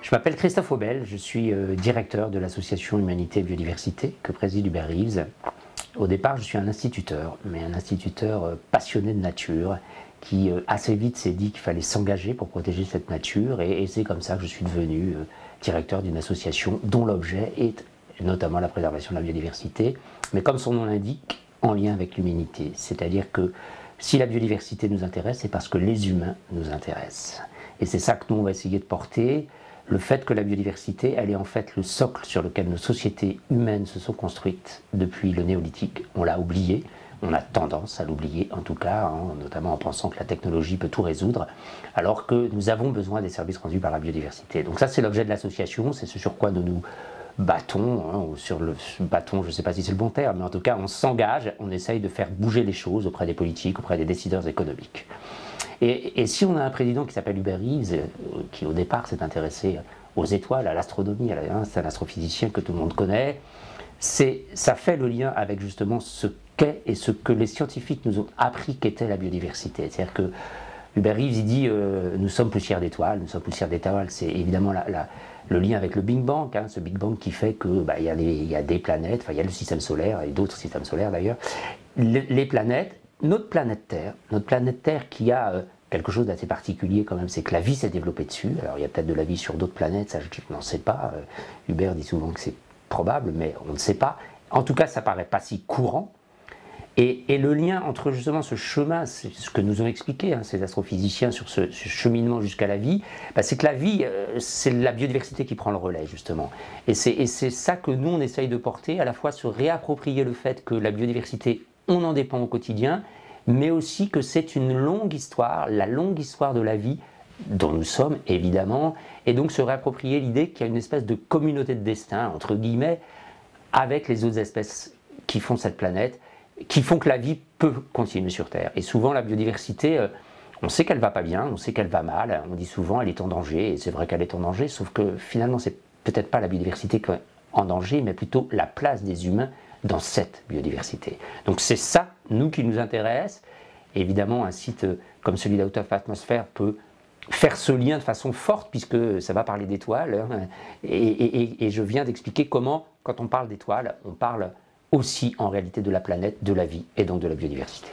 Je m'appelle Christophe Aubel, je suis directeur de l'association Humanité et Biodiversité que préside Hubert Reeves. Au départ, je suis un instituteur, mais un instituteur passionné de nature qui assez vite s'est dit qu'il fallait s'engager pour protéger cette nature et c'est comme ça que je suis devenu directeur d'une association dont l'objet est notamment la préservation de la biodiversité, mais comme son nom l'indique, en lien avec l'humanité. C'est-à-dire que si la biodiversité nous intéresse, c'est parce que les humains nous intéressent. Et c'est ça que nous, on va essayer de porter, le fait que la biodiversité, elle est en fait le socle sur lequel nos sociétés humaines se sont construites depuis le néolithique. On l'a oublié, on a tendance à l'oublier en tout cas, hein, notamment en pensant que la technologie peut tout résoudre, alors que nous avons besoin des services rendus par la biodiversité. Donc ça, c'est l'objet de l'association, c'est ce sur quoi nous nous battons, hein, ou sur le bâton, je ne sais pas si c'est le bon terme, mais en tout cas, on s'engage, on essaye de faire bouger les choses auprès des politiques, auprès des décideurs économiques. Et si on a un président qui s'appelle Hubert Reeves, qui au départ s'est intéressé aux étoiles, à l'astronomie, c'est un astrophysicien que tout le monde connaît, ça fait le lien avec justement ce qu'est et ce que les scientifiques nous ont appris qu'était la biodiversité. C'est-à-dire que Hubert Reeves, il dit nous sommes poussière d'étoiles, c'est évidemment le lien avec le Big Bang, hein, ce Big Bang qui fait que il y a des planètes, il y a le système solaire et d'autres systèmes solaires d'ailleurs, les planètes. Notre planète Terre qui a quelque chose d'assez particulier quand même, c'est que la vie s'est développée dessus. Alors il y a peut-être de la vie sur d'autres planètes, ça je n'en sais pas. Hubert dit souvent que c'est probable, mais on ne sait pas. En tout cas, ça paraît pas si courant. Et le lien entre justement ce chemin, c'est ce que nous ont expliqué hein, ces astrophysiciens sur ce cheminement jusqu'à la vie, c'est que la vie, c'est la biodiversité qui prend le relais justement. Et c'est ça que nous on essaye de porter, à la fois se réapproprier le fait que la biodiversité, on en dépend au quotidien, mais aussi que c'est une longue histoire, la longue histoire de la vie dont nous sommes évidemment, et donc se réapproprier l'idée qu'il y a une espèce de communauté de destin, entre guillemets, avec les autres espèces qui font cette planète, qui font que la vie peut continuer sur Terre. Et souvent la biodiversité, on sait qu'elle va pas bien, on sait qu'elle va mal, on dit souvent elle est en danger, et c'est vrai qu'elle est en danger, sauf que finalement c'est peut-être pas la biodiversité qui est en danger, mais plutôt la place des humains dans cette biodiversité. Donc c'est ça, nous, qui nous intéresse. Évidemment, un site comme celui d'Out of Atmosphere peut faire ce lien de façon forte, puisque ça va parler d'étoiles. Hein, et je viens d'expliquer comment, quand on parle d'étoiles, on parle aussi en réalité de la planète, de la vie et donc de la biodiversité.